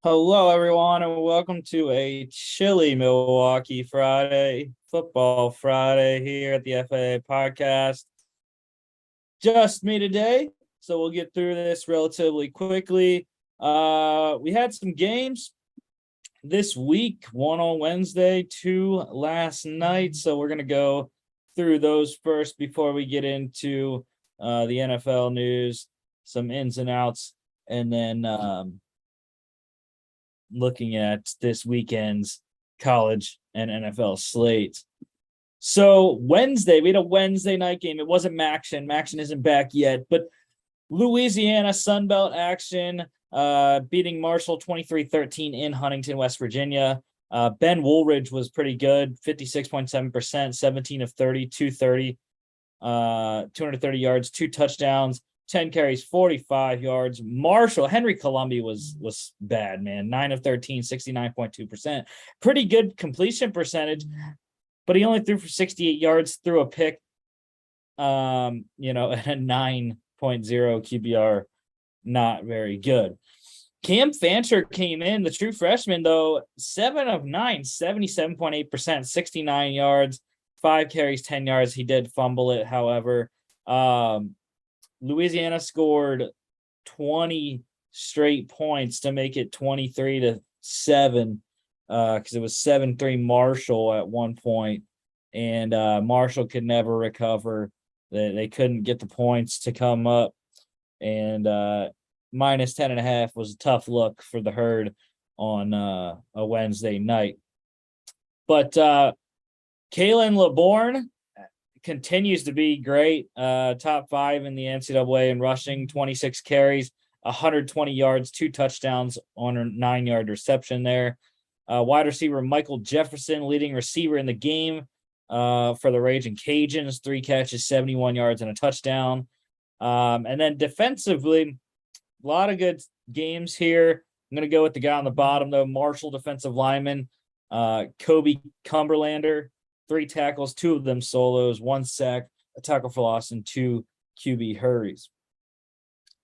Hello, everyone, and welcome to a chilly Milwaukee Friday, Football Friday here at the FAA podcast. Just me today, so we'll get through this relatively quickly. We had some games this week, one on Wednesday, two last night, so we're going to go through those first before we get into the NFL news, some ins and outs, and then looking at this weekend's college and NFL slates. So Wednesday, we had a Wednesday night game. It wasn't Maction. Maction isn't back yet, but Louisiana Sunbelt action, beating Marshall 23-13 in Huntington, West Virginia. Ben Woolridge was pretty good, 56.7%, 17 of 30, 230 yards, two touchdowns. 10 carries, 45 yards. Henry Colombi was bad, man. 9 of 13, 69.2%. Pretty good completion percentage, but he only threw for 68 yards, threw a pick, and a 9.0 QBR. Not very good. Cam Fancher came in, the true freshman, though, 7 of 9, 77.8%, 69 yards, 5 carries, 10 yards. He did fumble it, however. Louisiana scored 20 straight points to make it 23-7, because it was 7-3 Marshall at one point, and Marshall could never recover. They couldn't get the points to come up, and minus 10.5 was a tough look for the Herd on a Wednesday night. But Kalen LeBourne continues to be great. Top 5 in the NCAA in rushing, 26 carries, 120 yards, 2 touchdowns on a 9-yard reception there. Wide receiver Michael Jefferson, leading receiver in the game for the Raging Cajuns, 3 catches, 71 yards, and a touchdown. And then defensively, a lot of good games here. I'm going to go with the guy on the bottom, though, Marshall defensive lineman, Kobe Cumberlander. 3 tackles, 2 of them solos, 1 sack, a tackle for loss, and 2 QB hurries.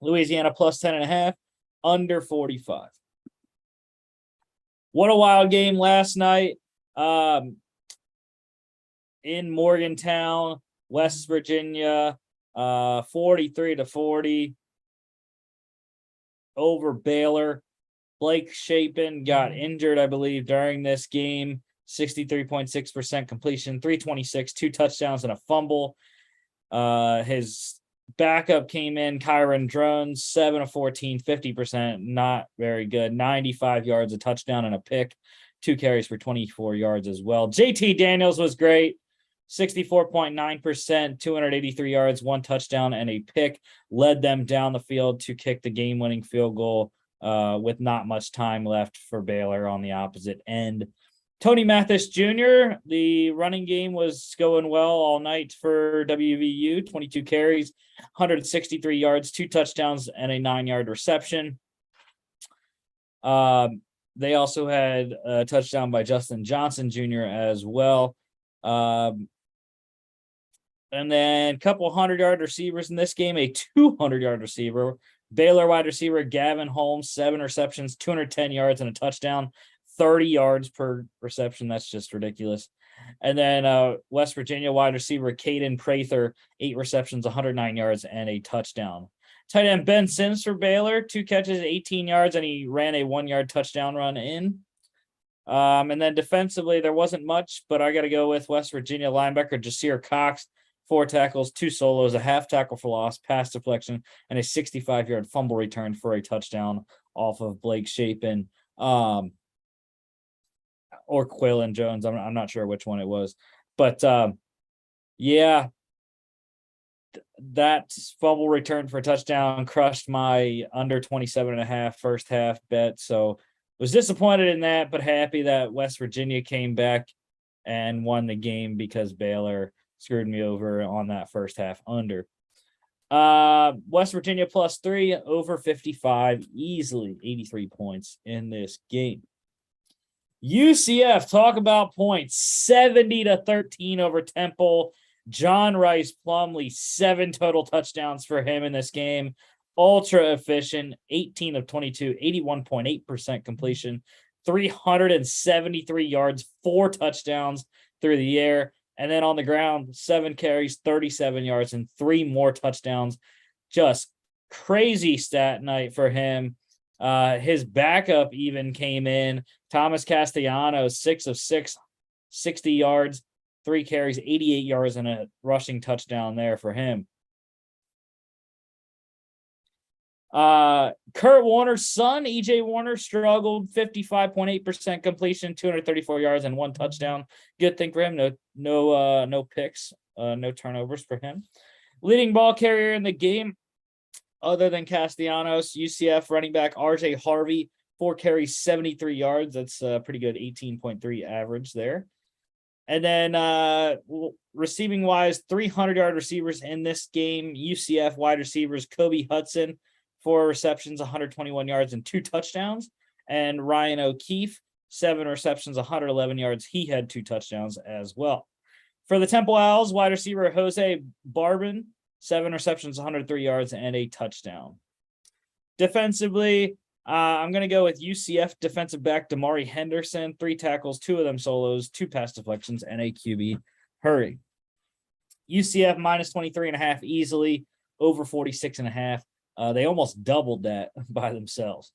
Louisiana plus 10.5, under 45. What a wild game last night in Morgantown, West Virginia, 43-40 over Baylor. Blake Shapen got injured, I believe, during this game. 63.6% completion, 326, 2 touchdowns, and a fumble. His backup came in, Kyron Drones, 7 of 14, 50%, not very good. 95 yards, a touchdown, and a pick. 2 carries for 24 yards as well. JT Daniels was great. 64.9%, 283 yards, 1 touchdown, and a pick. Led them down the field to kick the game-winning field goal with not much time left for Baylor on the opposite end. Tony Mathis Jr., the running game was going well all night for WVU. 22 carries, 163 yards, 2 touchdowns, and a 9-yard reception. They also had a touchdown by Justin Johnson Jr. as well. And then a couple 100-yard receivers in this game, a 200-yard receiver. Baylor wide receiver Gavin Holmes, 7 receptions, 210 yards, and a touchdown. 30 yards per reception. That's just ridiculous. And then West Virginia wide receiver Caden Prather, 8 receptions, 109 yards, and a touchdown. Tight end Ben Sims for Baylor, 2 catches, 18 yards, and he ran a 1-yard touchdown run in. And then defensively, there wasn't much, but I got to go with West Virginia linebacker Jasir Cox, 4 tackles, 2 solos, a half tackle for loss, pass deflection, and a 65-yard fumble return for a touchdown off of Blake Shapen. Or Quaylen Jones. I'm not sure which one it was. But, yeah, that fumble return for a touchdown crushed my under 27.5 first half bet. So was disappointed in that, but happy that West Virginia came back and won the game because Baylor screwed me over on that first half under. West Virginia plus 3, over 55, easily 83 points in this game. UCF, talk about points, 70-13 over Temple. John Rice Plumlee, 7 total touchdowns for him in this game. ultra efficient, 18 of 22, 81.8% completion, 373 yards, 4 touchdowns through the air. And then on the ground, 7 carries, 37 yards, and 3 more touchdowns. Just crazy stat night for him. His backup even came in. Thomas Castellanos, 6 of 6, 60 yards, 3 carries, 88 yards, and a rushing touchdown there for him. Kurt Warner's son, EJ Warner, struggled, 55.8% completion, 234 yards, and 1 touchdown. Good thing for him. No picks, no turnovers for him. Leading ball carrier in the game, other than Castellanos, UCF running back RJ Harvey, 4 carries, 73 yards. That's pretty good, 18.3 average there. And then receiving wise, 300-yard receivers in this game. UCF wide receivers, Kobe Hudson, 4 receptions, 121 yards, and 2 touchdowns. And Ryan O'Keefe, 7 receptions, 111 yards. He had 2 touchdowns as well. For the Temple Owls, wide receiver Jose Barbin, 7 receptions, 103 yards, and a touchdown. Defensively, I'm going to go with UCF defensive back Damari Henderson, 3 tackles, 2 of them solos, 2 pass deflections, and a QB hurry. UCF minus 23.5 easily, over 46.5. They almost doubled that by themselves.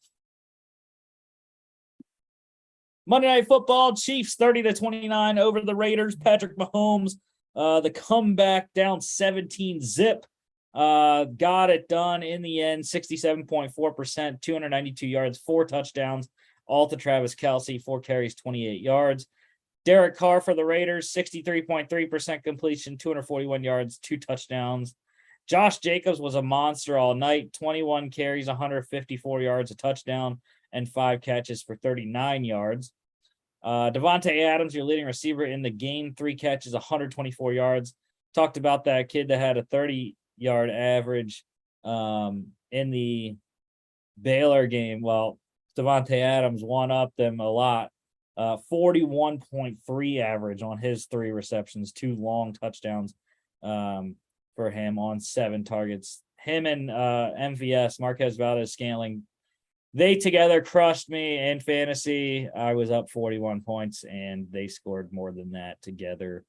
Monday Night Football, Chiefs 30-29 over the Raiders. Patrick Mahomes, the comeback down 17-zip. Got it done in the end, 67.4%, 292 yards, 4 touchdowns, all to Travis Kelce, 4 carries, 28 yards. Derek Carr for the Raiders, 63.3% completion, 241 yards, 2 touchdowns. Josh Jacobs was a monster all night, 21 carries, 154 yards, a touchdown, and 5 catches for 39 yards. Devontae Adams, your leading receiver in the game, 3 catches, 124 yards. Talked about that kid that had a 30-yard average in the Baylor game. Well, Devontae Adams one-upped them a lot. 41.3 average on his 3 receptions, 2 long touchdowns for him on 7 targets. Him and MVS, Marquez Valdez-Scantling, they together crushed me in fantasy. I was up 41 points, and they scored more than that together.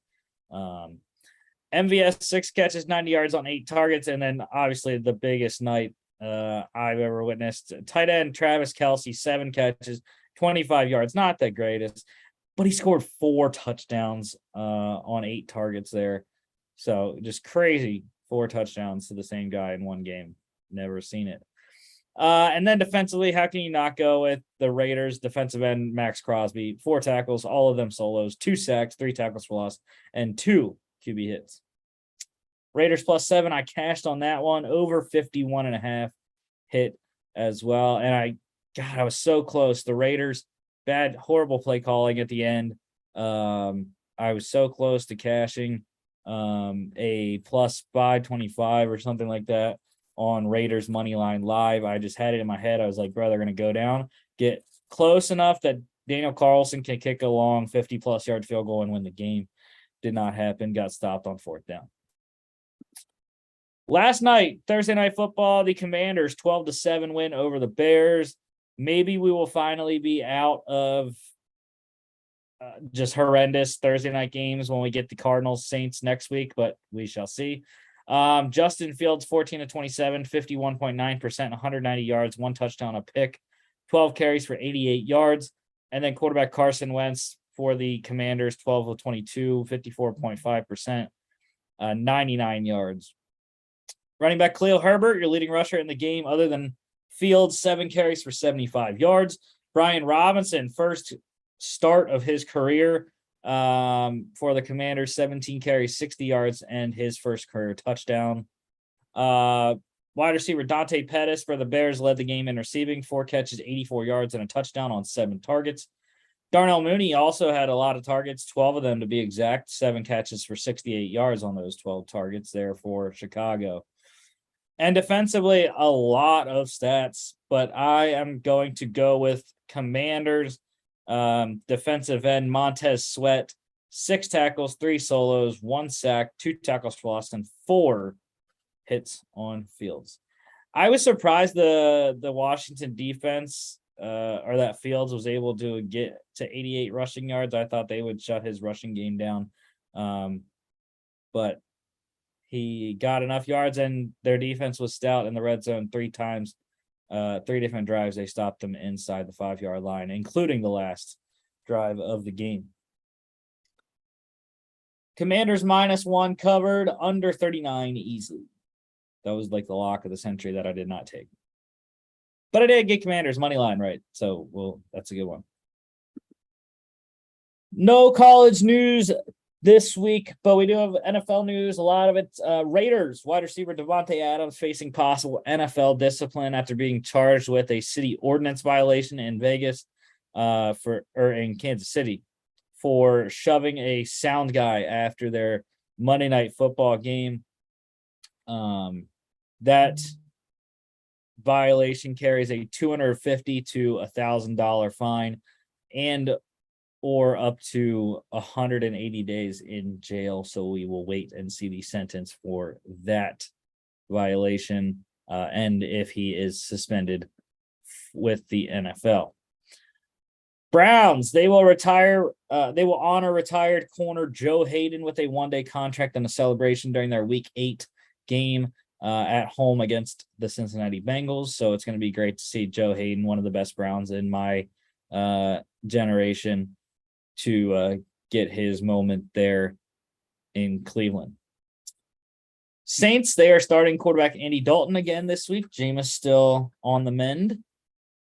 MVS, 6 catches, 90 yards on 8 targets, and then obviously the biggest night I've ever witnessed. Tight end Travis Kelce, 7 catches, 25 yards. Not the greatest, but he scored 4 touchdowns on 8 targets there. So just crazy, 4 touchdowns to the same guy in one game. Never seen it. And then defensively, how can you not go with the Raiders defensive end Max Crosby? 4 tackles, all of them solos, 2 sacks, 3 tackles for loss, and 2 QB hits. Raiders +7. I cashed on that one, over 51.5 hit as well. And I was so close. The Raiders, bad, horrible play calling at the end. I was so close to cashing a +525 or something like that on Raiders money line live. I just had it in my head. I was like, bro, they're going to go down, get close enough that Daniel Carlson can kick a long 50+ yard field goal and win the game. Did not happen. Got stopped on 4th down. Last night, Thursday Night Football, the Commanders 12-7 win over the Bears. Maybe we will finally be out of just horrendous Thursday night games when we get the Cardinals Saints next week, but we shall see. Justin Fields, 14-27, 51.9%, 190 yards, 1 touchdown, a pick, 12 carries for 88 yards. And then quarterback Carson Wentz for the Commanders, 12-22, 54.5%, 99 yards. Running back Khalil Herbert, your leading rusher in the game, other than Fields, 7 carries for 75 yards. Brian Robinson, first start of his career for the Commanders, 17 carries, 60 yards, and his first career touchdown. Wide receiver Dante Pettis for the Bears led the game in receiving, 4 catches, 84 yards, and a touchdown on 7 targets. Darnell Mooney also had a lot of targets, 12 of them to be exact, 7 catches for 68 yards on those 12 targets there for Chicago. And defensively, a lot of stats, but I am going to go with Commanders. Defensive end Montez Sweat, 6 tackles, 3 solos, 1 sack, 2 tackles for loss, and 4 hits on Fields. I was surprised the Washington defense or that Fields was able to get to 88 rushing yards. I thought they would shut his rushing game down. But he got enough yards, and their defense was stout in the red zone 3 times. 3 different drives, they stopped them inside the 5-yard line, including the last drive of the game. Commanders -1 covered, under 39 easily. That was like the lock of the century that I did not take. But I did get Commanders money line right. So, well, that's a good one. No college news this week, but we do have NFL news. A lot of it. Raiders wide receiver Devontae Adams facing possible NFL discipline after being charged with a city ordinance violation in Vegas, in Kansas City, for shoving a sound guy after their Monday Night Football game. That violation carries a $250 to $1,000 fine and or up to 180 days in jail. So we will wait and see the sentence for that violation and if he is suspended with the NFL. Browns, they will honor retired corner Joe Hayden with a 1-day contract and a celebration during their Week 8 game at home against the Cincinnati Bengals. So it's going to be great to see Joe Hayden, one of the best Browns in my generation, to get his moment there in Cleveland. Saints, they are starting quarterback Andy Dalton again this week. Jameis still on the mend.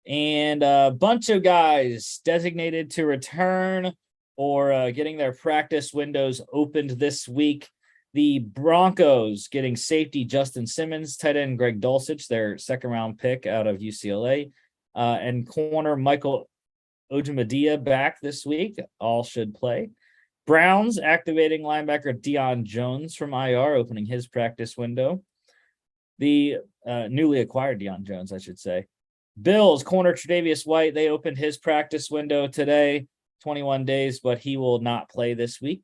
And a bunch of guys designated to return or getting their practice windows opened this week. The Broncos getting safety Justin Simmons, tight end Greg Dulcich, their second-round pick out of UCLA, and corner Michael Ojemudia back this week. All should play. Browns activating linebacker Deion Jones from IR, opening his practice window. The newly acquired Deion Jones, I should say. Bills corner Tre'Davious White, they opened his practice window today, 21 days, but he will not play this week.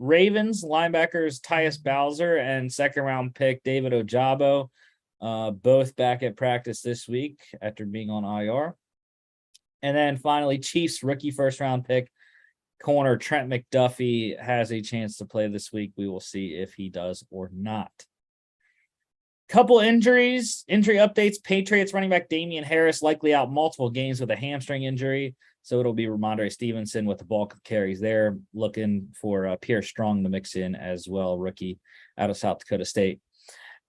Ravens linebackers Tyus Bowser and second-round pick David Ojabo, both back at practice this week after being on IR. And then finally, Chiefs rookie first-round pick corner Trent McDuffie has a chance to play this week. We will see if he does or not. Couple injury updates. Patriots running back Damian Harris likely out multiple games with a hamstring injury. So it'll be Ramondre Stevenson with the bulk of carries there. Looking for Pierre Strong to mix in as well, rookie out of South Dakota State.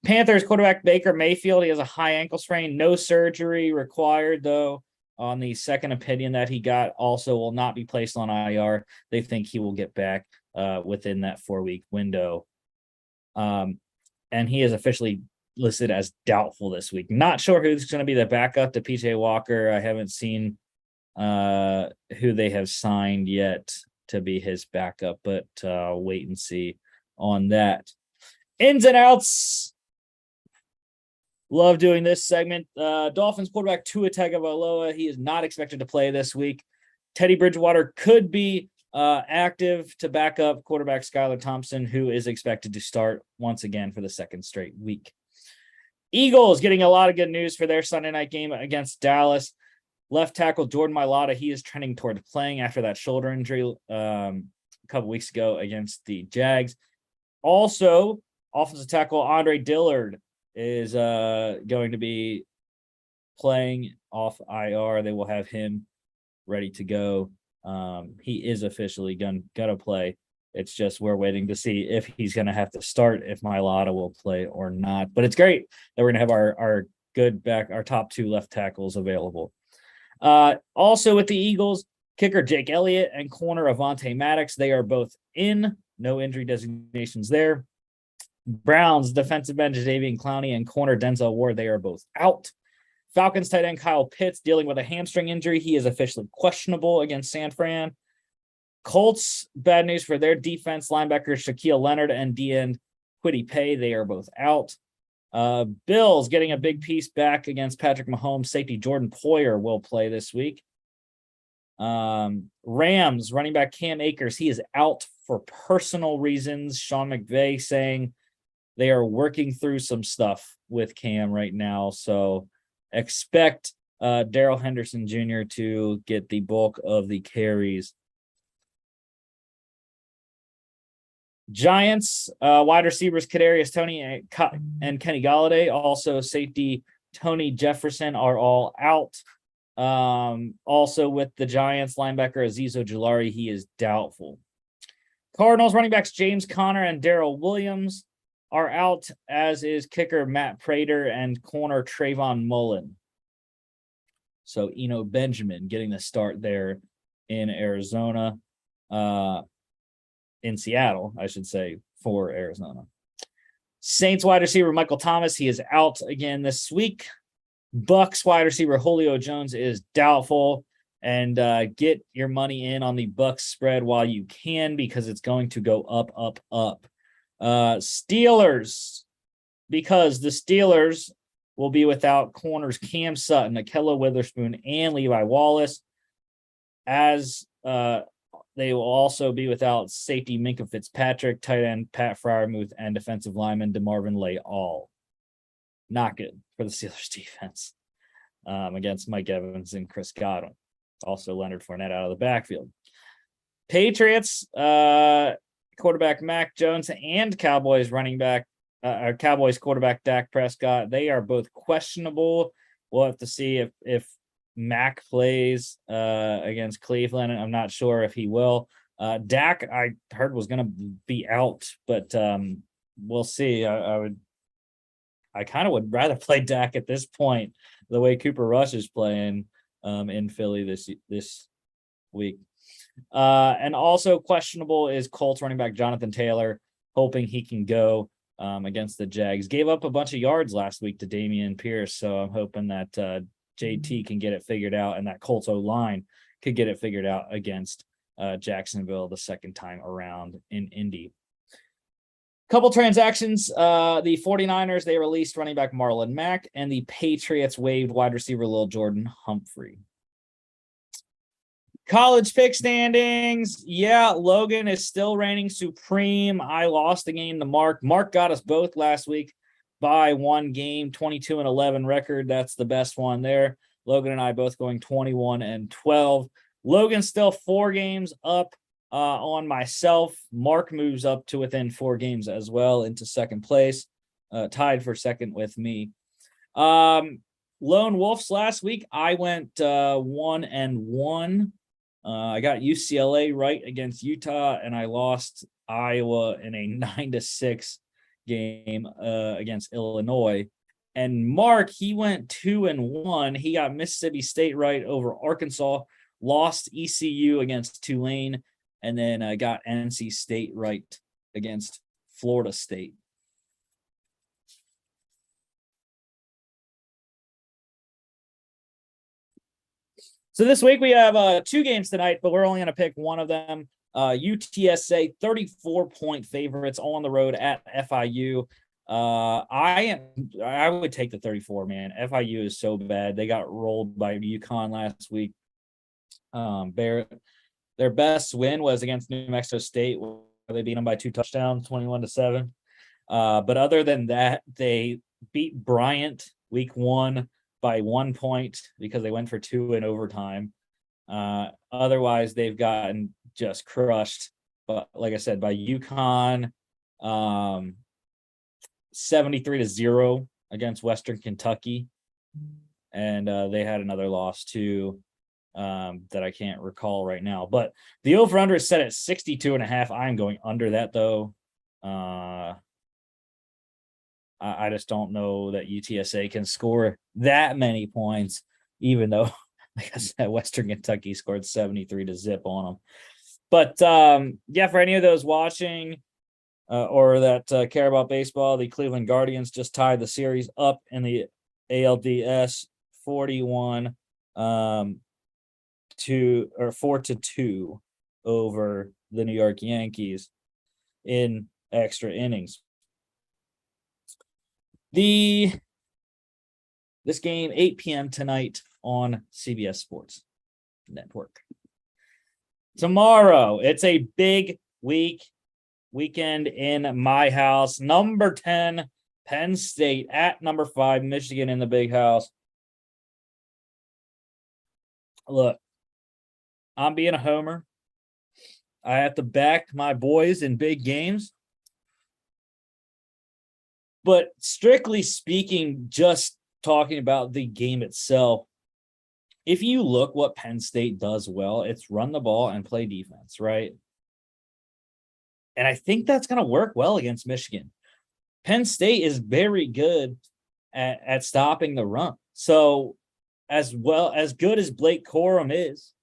Panthers quarterback Baker Mayfield, he has a high ankle sprain. No surgery required, though, on the second opinion that he got. Also will not be placed on IR. They think he will get back within that 4-week window. And he is officially listed as doubtful this week. Not sure who's going to be the backup to PJ Walker. I haven't seen who they have signed yet to be his backup, but wait and see on that. Ins and outs. Love doing this segment. Dolphins quarterback Tua Tagovailoa, he is not expected to play this week. Teddy Bridgewater could be active to back up quarterback Skylar Thompson, who is expected to start once again for the second straight week. Eagles getting a lot of good news for their Sunday night game against Dallas. Left tackle Jordan Mailata, he is trending toward playing after that shoulder injury a couple weeks ago against the Jags. Also, offensive tackle Andre Dillard is going to be playing off IR. They will have him ready to go. He is officially gonna play. It's just we're waiting to see if he's going to have to start, if Mailata will play or not. But it's great that we're going to have our top 2 left tackles available. Also with the Eagles, kicker Jake Elliott and corner Avonte Maddox, they are both in. No injury designations there. Browns defensive end Jadeveon Clowney and corner Denzel Ward, they are both out. Falcons tight end Kyle Pitts dealing with a hamstring injury. He is officially questionable against San Fran. Colts, bad news for their defense. Linebackers Shaquille Leonard and D-end Kwity Paye, they are both out. Bills getting a big piece back against Patrick Mahomes. Safety Jordan Poyer will play this week. Rams running back Cam Akers, he is out for personal reasons. Sean McVay saying they are working through some stuff with Cam right now. So expect Darrell Henderson Jr. to get the bulk of the carries. Giants, wide receivers Kadarius Toney and Kenny Golladay, also safety Tony Jefferson are all out. Also with the Giants, linebacker Azeez Ojulari, he is doubtful. Cardinals running backs James Conner and Darrell Williams are out, as is kicker Matt Prater and corner Trayvon Mullen. So Eno Benjamin getting the start there in Arizona. In Seattle, I should say, for Arizona. Saints wide receiver Michael Thomas, he is out again this week. Bucks wide receiver Julio Jones is doubtful. And get your money in on the Bucks spread while you can, because it's going to go up, up, up. Steelers, because the Steelers will be without corners Cam Sutton, Ahkello Witherspoon, and Levi Wallace, as they will also be without safety Minkah Fitzpatrick, tight end Pat Freiermuth, and defensive lineman DeMarvin Leal. Not good for the Steelers defense against Mike Evans and Chris Godwin. Also Leonard Fournette out of the backfield. Patriots, quarterback Mac Jones, and Cowboys quarterback Dak Prescott, they are both questionable. We'll have to see if Mac plays against Cleveland. I'm not sure if he will. Dak, I heard, was going to be out, but we'll see. I kind of would rather play Dak at this point, the way Cooper Rush is playing in Philly this week. And also questionable is Colts running back Jonathan Taylor, hoping he can go against the Jags. Gave up a bunch of yards last week to Dameon Pierce, so I'm hoping that JT can get it figured out, and that Colts O-line could get it figured out against Jacksonville the second time around in Indy. Couple transactions. The 49ers, they released running back Marlon Mack, and the Patriots waived wide receiver Lil Jordan Humphrey. College pick standings. Yeah, Logan is still reigning supreme. I lost the game to Mark. Mark got us both last week by one game, 22-11 record. That's the best one there. Logan and I both going 21-12. Logan's still 4 games up on myself. Mark moves up to within 4 games as well into second place, tied for second with me. Lone Wolves last week, I went 1-1. I got UCLA right against Utah, and I lost Iowa in a 9-6 game against Illinois. And Mark, he went 2-1. He got Mississippi State right over Arkansas, lost ECU against Tulane, and then got NC State right against Florida State. So this week we have 2 games tonight, but we're only going to pick one of them. UTSA 34-point favorites on the road at FIU. I would take the 34, man. FIU is so bad. They got rolled by UConn last week. Their best win was against New Mexico State, where they beat them by 2 touchdowns, 21-7. But other than that, they beat Bryant week 1 by 1 point because they went for 2 in overtime. Otherwise, they've gotten just crushed. But like I said, by UConn, 73-0 against Western Kentucky. And they had another loss too that I can't recall right now. But the over-under is set at 62.5. I'm going under that though. I just don't know that UTSA can score that many points, even though, like I said, Western Kentucky scored 73-0 on them. But yeah, for any of those watching or that care about baseball, the Cleveland Guardians just tied the series up in the ALDS 4-2 over the New York Yankees in extra innings. This game, 8 p.m. tonight on CBS Sports Network. Tomorrow, it's a big week. weekend in my house. Number 10, Penn State at number 5, Michigan in the big house. Look, I'm being a homer. I have to back my boys in big games. But strictly speaking, just talking about the game itself, if you look what Penn State does well, it's run the ball and play defense, right? And I think that's going to work well against Michigan. Penn State is very good at stopping the run. So as good as Blake Corum is,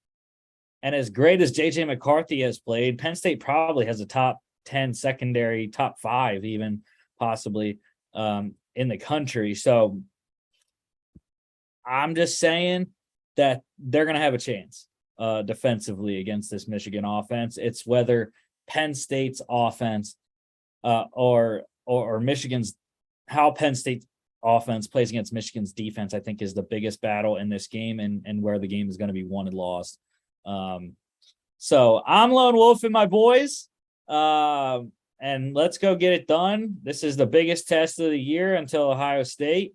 and as great as J.J. McCarthy has played, Penn State probably has a top 10 secondary, top 5 even, possibly, in the country. So I'm just saying that they're going to have a chance defensively against this Michigan offense. It's whether Penn State's offense or Michigan's, how Penn State's offense plays against Michigan's defense, I think, is the biggest battle in this game, and where the game is going to be won and lost. So I'm lone wolf in my boys, and let's go get it done. This is the biggest test of the year until Ohio State,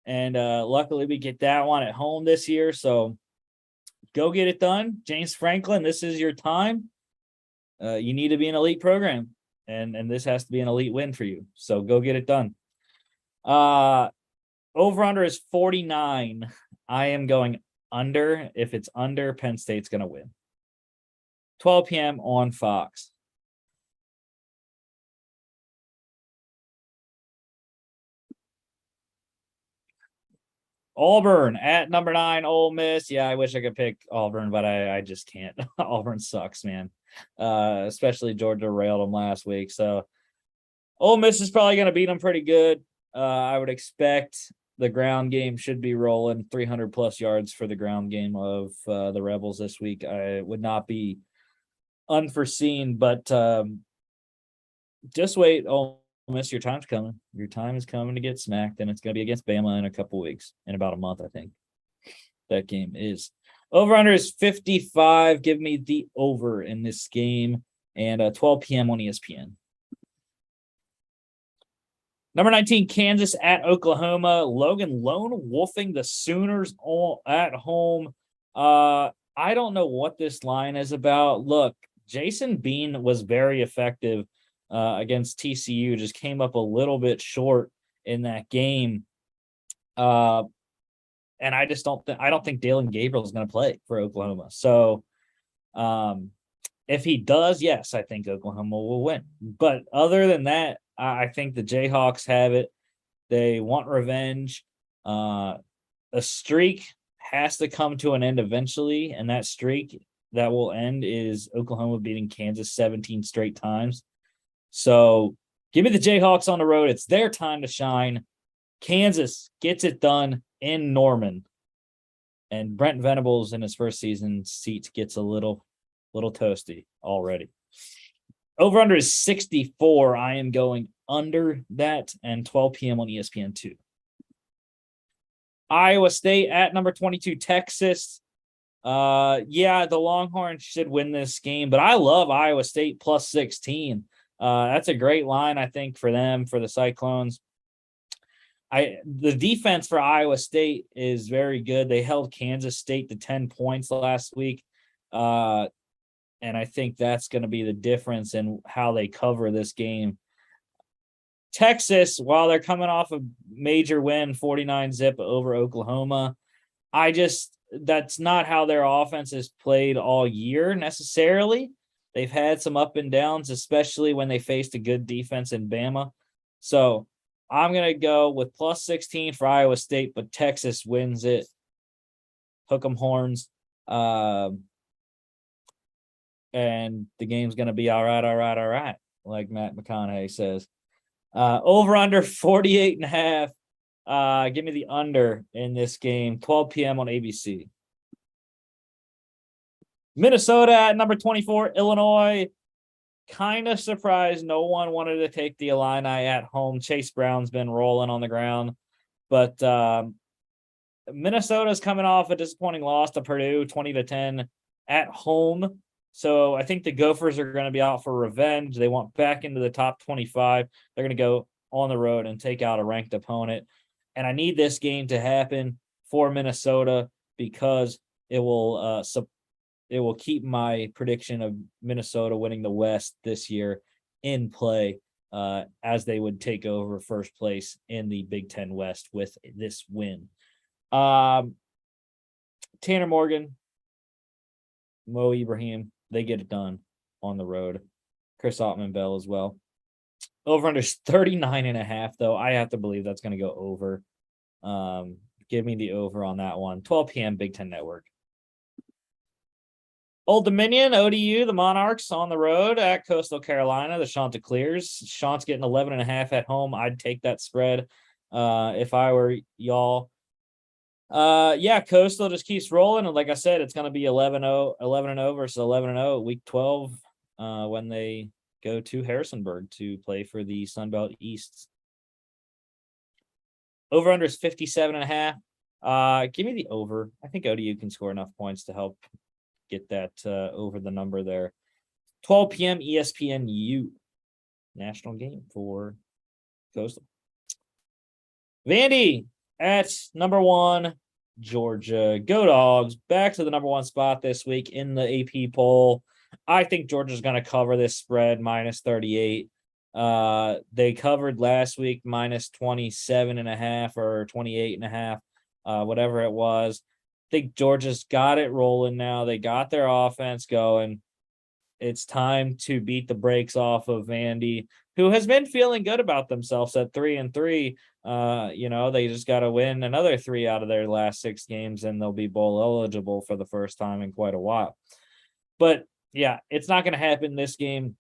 and luckily we get that one at home this year. So go get it done. James Franklin, this is your time. You need to be an elite program, and this has to be an elite win for you. So go get it done. Over under is 49. I am going under. If it's under, Penn State's going to win. 12 p.m. on Fox. Auburn at number 9, Ole Miss. Yeah, I wish I could pick Auburn, but I just can't. Auburn sucks, man. Especially Georgia railed them last week. So Ole Miss is probably going to beat them pretty good. I would expect the ground game should be rolling 300 plus yards for the ground game of the Rebels this week. I would not be unforeseen, but just wait. Ole Miss, your time's coming. Your time is coming to get smacked, and it's going to be against Bama in a couple weeks, in about a month, I think. That game is. Over-under is 55. Give me the over in this game, and 12 p.m. on ESPN. Number 19, Kansas at Oklahoma. Logan lone wolfing the Sooners at home. I don't know what this line is about. Look, Jason Bean was very effective against TCU. Just came up a little bit short in that game. And I just don't think Dalen Gabriel is going to play for Oklahoma. So if he does, yes, I think Oklahoma will win. But other than that, I think the Jayhawks have it. They want revenge. A streak has to come to an end eventually, and that streak that will end is Oklahoma beating Kansas 17 straight times. So give me the Jayhawks on the road. It's their time to shine. Kansas gets it done in Norman. And Brent Venables in his first season seat gets a little toasty already. Over under is 64. I am going under that, and 12 p.m. on ESPN2. Iowa State at number 22, Texas. Yeah, the Longhorns should win this game, but I love Iowa State plus 16. That's a great line, I think, for them, for the Cyclones. The defense for Iowa State is very good. They held Kansas State to 10 points last week. And I think that's going to be the difference in how they cover this game. Texas, while they're coming off a major win, 49-zip over Oklahoma, that's not how their offense has played all year necessarily. They've had some up and downs, especially when they faced a good defense in Bama. So I'm going to go with plus 16 for Iowa State, but Texas wins it. Hook 'em horns. And the game's going to be all right, like Matt McConaughey says. Over under 48.5. Give me the under in this game. 12 p.m. on ABC. Minnesota at number 24, Illinois. Kind of surprised no one wanted to take the Illini at home. Chase Brown's been rolling on the ground. But Minnesota's coming off a disappointing loss to Purdue, 20-10 at home. So I think the Gophers are going to be out for revenge. They want back into the top 25. They're going to go on the road and take out a ranked opponent. And I need this game to happen for Minnesota because it will keep my prediction of Minnesota winning the West this year in play, as they would take over first place in the Big Ten West with this win. Tanner Morgan, Mo Ibrahim, they get it done on the road. Chris Ottman-Bell as well. Over under 39.5, though. I have to believe that's going to go over. Give me the over on that one. 12 p.m. Big Ten Network. Old Dominion, ODU, the Monarchs on the road at Coastal Carolina, the Chanticleers. Chant's getting 11.5 at home. I'd take that spread if I were y'all. Yeah, Coastal just keeps rolling. And like I said, it's going to be 11-0 versus 11-0 week 12 when they go to Harrisonburg to play for the Sunbelt East. Over under is 57.5. Give me the over. I think ODU can score enough points to help get that over the number there. 12 p.m. ESPNU. National game for Coastal. Vandy at number 1, Georgia. Go Dogs. Back to the number 1 spot this week in the AP poll. I think Georgia's going to cover this spread minus 38. They covered last week minus 27.5 or 28.5, whatever it was. I think Georgia's got it rolling now. They got their offense going. It's time to beat the brakes off of Vandy, who has been feeling good about themselves at 3-3. They just got to win another 3 out of their last 6 games, and they'll be bowl eligible for the first time in quite a while. But yeah, it's not going to happen this game.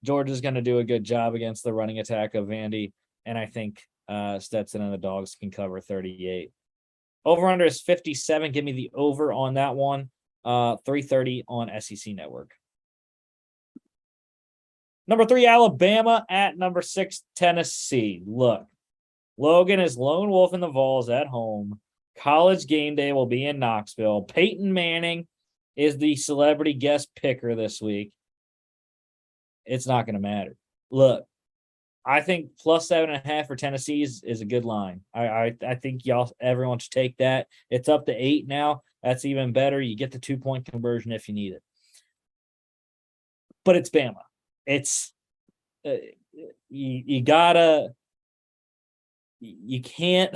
Georgia's going to do a good job against the running attack of Vandy, and I think Stetson and the Dogs can cover 38. Over under is 57. Give me the over on that one. 3:30 on SEC Network. Number 3, Alabama at number 6, Tennessee. Look, Logan is lone wolf in the Vols at home. College game day will be in Knoxville. Peyton Manning is the celebrity guest picker this week. It's not going to matter. Look, I think plus 7.5 for Tennessee is a good line. I think everyone should take that. It's up to 8 now. That's even better. You get the 2-point conversion if you need it. But it's Bama. It's you can't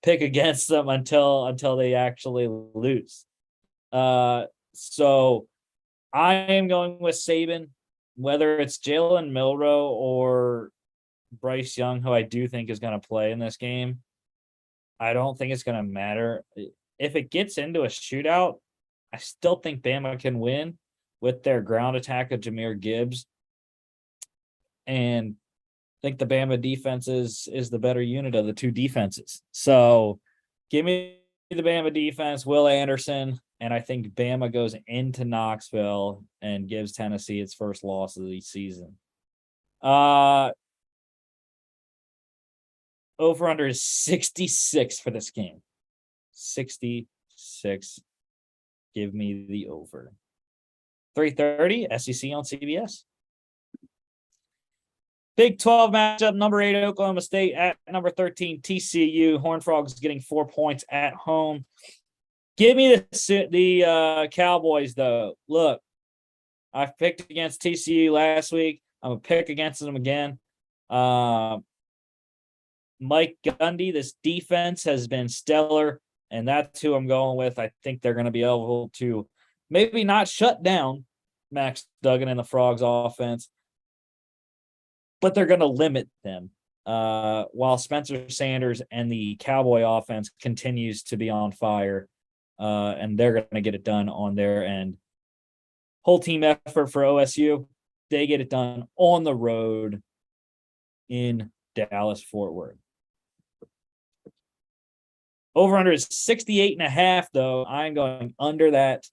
pick against them until they actually lose. So I am going with Saban, whether it's Jalen Milroe or Bryce Young, who I do think is going to play in this game. I don't think it's going to matter. If it gets into a shootout, I still think Bama can win with their ground attack of Jahmyr Gibbs. And I think the Bama defense is the better unit of the 2 defenses. So give me the Bama defense, Will Anderson, and I think Bama goes into Knoxville and gives Tennessee its first loss of the season. Over under is 66 for this game. 66. Give me the over. 3:30 SEC on CBS. Big 12 matchup, number 8 Oklahoma State at number 13 TCU. Horned Frogs getting 4 points at home. Give me the Cowboys, though. Look, I picked against TCU last week. I'm going to pick against them again. Mike Gundy, this defense has been stellar, and that's who I'm going with. I think they're going to be able to maybe not shut down Max Duggan and the Frogs offense, but they're going to limit them while Spencer Sanders and the Cowboy offense continues to be on fire, and they're going to get it done on their end. Whole team effort for OSU. They get it done on the road in Dallas-Fort Worth. Over-under is 68.5, though. I'm going under that.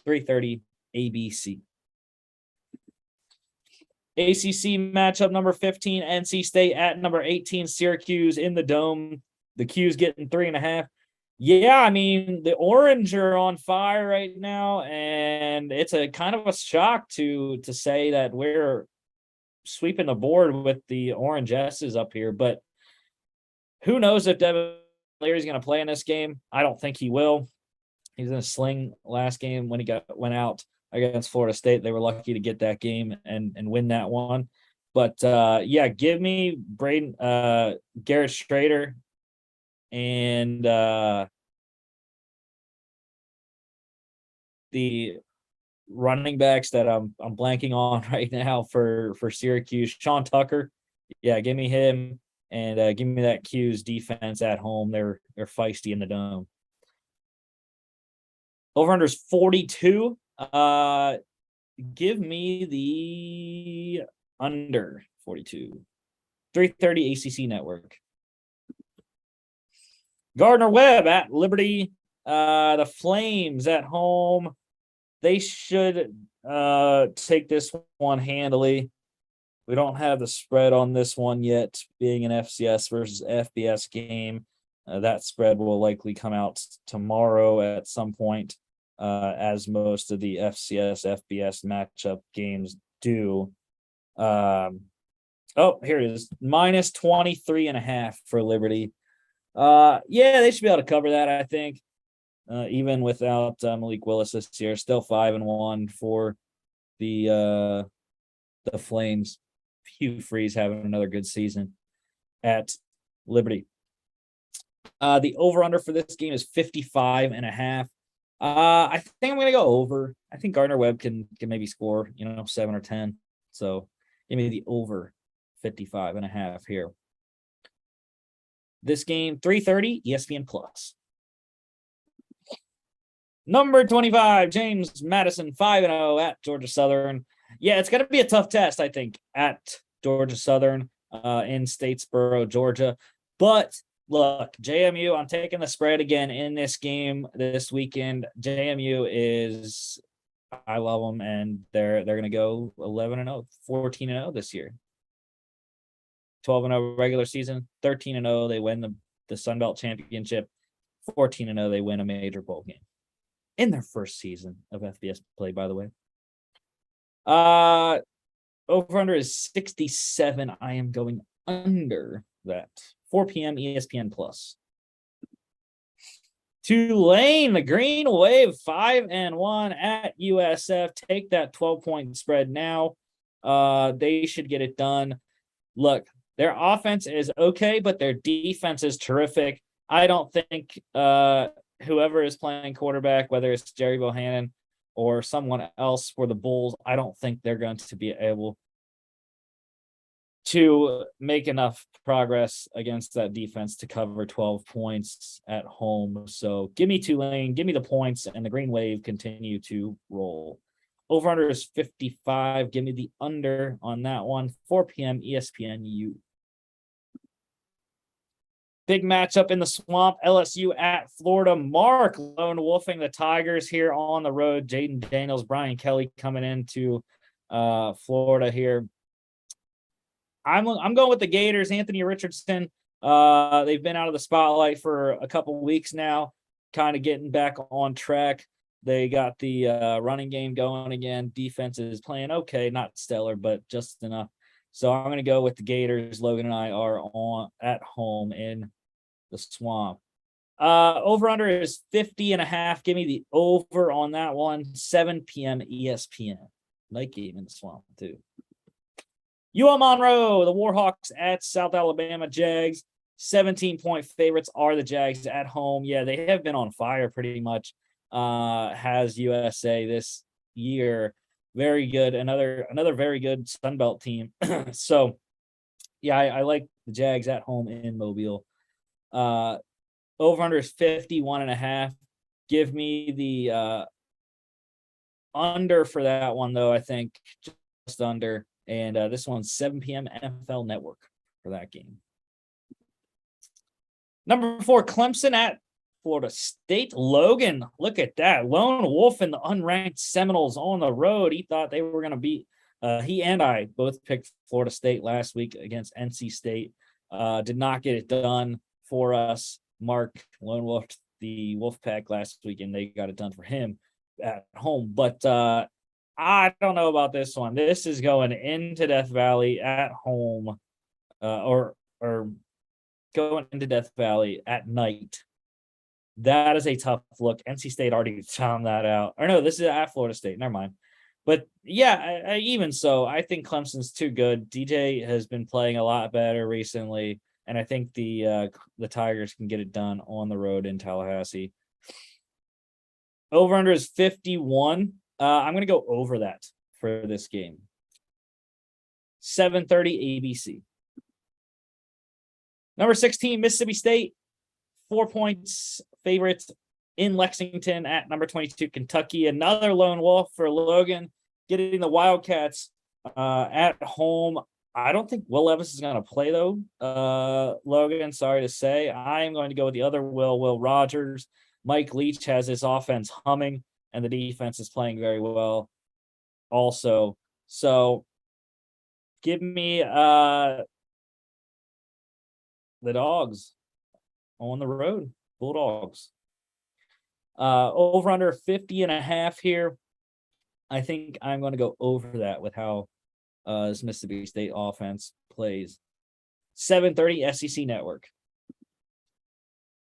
3:30 ABC. ACC matchup number 15, NC State at number 18, Syracuse in the Dome. The Q's getting 3.5. Yeah, I mean, the Orange are on fire right now, and it's a kind of a shock to say that we're sweeping the board with the Orange S's up here. But who knows if Devin Leary's going to play in this game? I don't think he will. He's in a sling last game when he went out against Florida State. They were lucky to get that game and win that one. But yeah, give me Braden Garrett Strader and the running backs that I'm blanking on right now for Syracuse. Sean Tucker. Yeah, give me him and give me that Q's defense at home. They're feisty in the dome. Over-under is 42. Give me the under 42. 3:30 ACC Network. Gardner-Webb at Liberty. The Flames at home. They should take this one handily. We don't have the spread on this one yet, being an FCS versus FBS game. That spread will likely come out tomorrow at some point, as most of the FCS FBS matchup games do. Oh, here it is. Minus 23.5 for Liberty. Yeah, they should be able to cover that, I think. Even without Malik Willis this year, still 5-1 for the Flames. Hugh Freeze having another good season at Liberty. The over-under for this game is 55.5. I think I'm going to go over. I think Gardner-Webb can maybe score, 7 or 10. So give me the over 55.5 here. This game, 3:30, ESPN Plus. Number 25, James Madison, 5-0 at Georgia Southern. Yeah, it's going to be a tough test, I think, at Georgia Southern in Statesboro, Georgia. But look, JMU, I'm taking the spread again in this game this weekend. JMU is, I love them, and they're going to go 11-0, 14-0 this year. 12-0 regular season, 13-0 they win the Sun Belt Championship, 14-0 they win a major bowl game in their first season of FBS play, by the way. Over-under is 67. I am going under that. 4 p.m. ESPN Plus. Tulane, the Green Wave, 5-1 at USF. Take that 12-point spread now. They should get it done. Look, their offense is okay, but their defense is terrific. I don't think whoever is playing quarterback, whether it's Jerry Bohannon or someone else for the Bulls, I don't think they're going to be able to make enough progress against that defense to cover 12 points at home. So give me Tulane, give me the points, and the Green Wave continue to roll. Over-under is 55. Give me the under on that one. 4 p.m. ESPNU. Big matchup in the swamp. LSU at Florida. Mark lone wolfing the Tigers here on the road. Jaden Daniels, Brian Kelly coming into Florida here. I'm going with the Gators. Anthony Richardson. They've been out of the spotlight for a couple weeks now, kind of getting back on track. They got the running game going again. Defense is playing okay, not stellar, but just enough. So I'm going to go with the Gators. Logan and I are at home in the swamp. Over-under is 50.5. Give me the over on that one. 7 p.m. ESPN. Night game in the swamp, too. UL Monroe, the Warhawks at South Alabama Jags. 17-point favorites are the Jags at home. Yeah, they have been on fire pretty much. Has USA this year. Very good. Another very good Sun Belt team. So, yeah, I like the Jags at home in Mobile. Over-under is 51.5. Give me the under for that one, though, I think. Just under. And this one's 7 p.m. NFL Network for that game. Number 4, Clemson at Florida State. Logan, look at that. Lone Wolf and the unranked Seminoles on the road. He thought they were going to beat. He and I both picked Florida State last week against NC State. Did not get it done for us. Mark, Lone Wolf, the Wolfpack last week, and they got it done for him at home. But I don't know about this one. This is going into Death Valley at home, or going into Death Valley at night. That is a tough look. NC State already found that out. Or no, this is at Florida State. Never mind. But yeah, even so, I think Clemson's too good. DJ has been playing a lot better recently, and I think the Tigers can get it done on the road in Tallahassee. Over under is 51. I'm going to go over that for this game. 7:30 ABC. Number 16, Mississippi State, 4 points favorites in Lexington at number 22, Kentucky. Another lone wolf for Logan, getting the Wildcats at home. I don't think Will Levis is going to play, though. Logan, sorry to say. I am going to go with the other Will Rogers. Mike Leach has his offense humming, and the defense is playing very well also. So give me the Dogs on the road, Bulldogs. Over under 50.5 here. I think I'm going to go over that with how this Mississippi State offense plays. 7:30 SEC Network.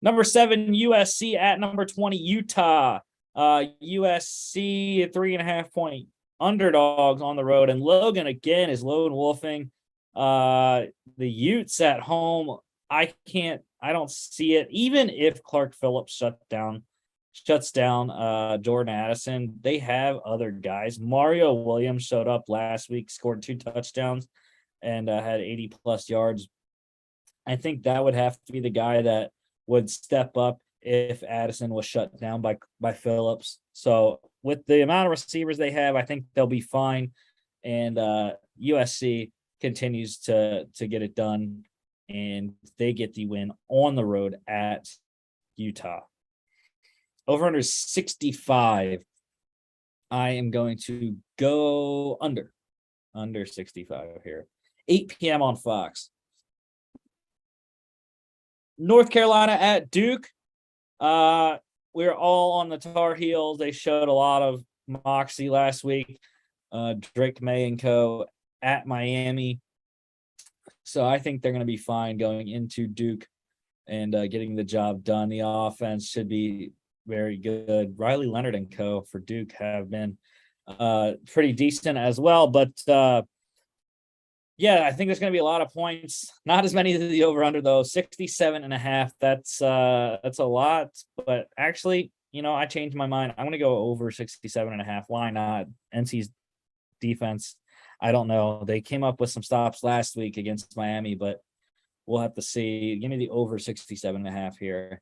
Number 7, USC at number 20, Utah. USC 3.5 point underdogs on the road, and Logan again is lone wolfing. The Utes at home. I don't see it. Even if Clark Phillips shuts down Jordan Addison, they have other guys. Mario Williams showed up last week, scored 2 touchdowns, and had 80 plus yards. I think that would have to be the guy that would step up if Addison was shut down by Phillips. So with the amount of receivers they have, I think they'll be fine. And USC continues to get it done, and they get the win on the road at Utah. Over under 65. I am going to go under 65 here. 8 p.m. on Fox. North Carolina at Duke. We're all on the Tar Heels. They showed a lot of moxie last week. Drake May and co. at Miami. So I think they're going to be fine going into Duke and getting the job done. The offense should be very good. Riley Leonard and co. for Duke have been pretty decent as well. But yeah, I think there's going to be a lot of points. Not as many to the over-under, though. 67.5. That's a lot. But actually, I changed my mind. I'm going to go over 67.5. Why not? NC's defense, I don't know. They came up with some stops last week against Miami, but we'll have to see. Give me the over 67.5 here.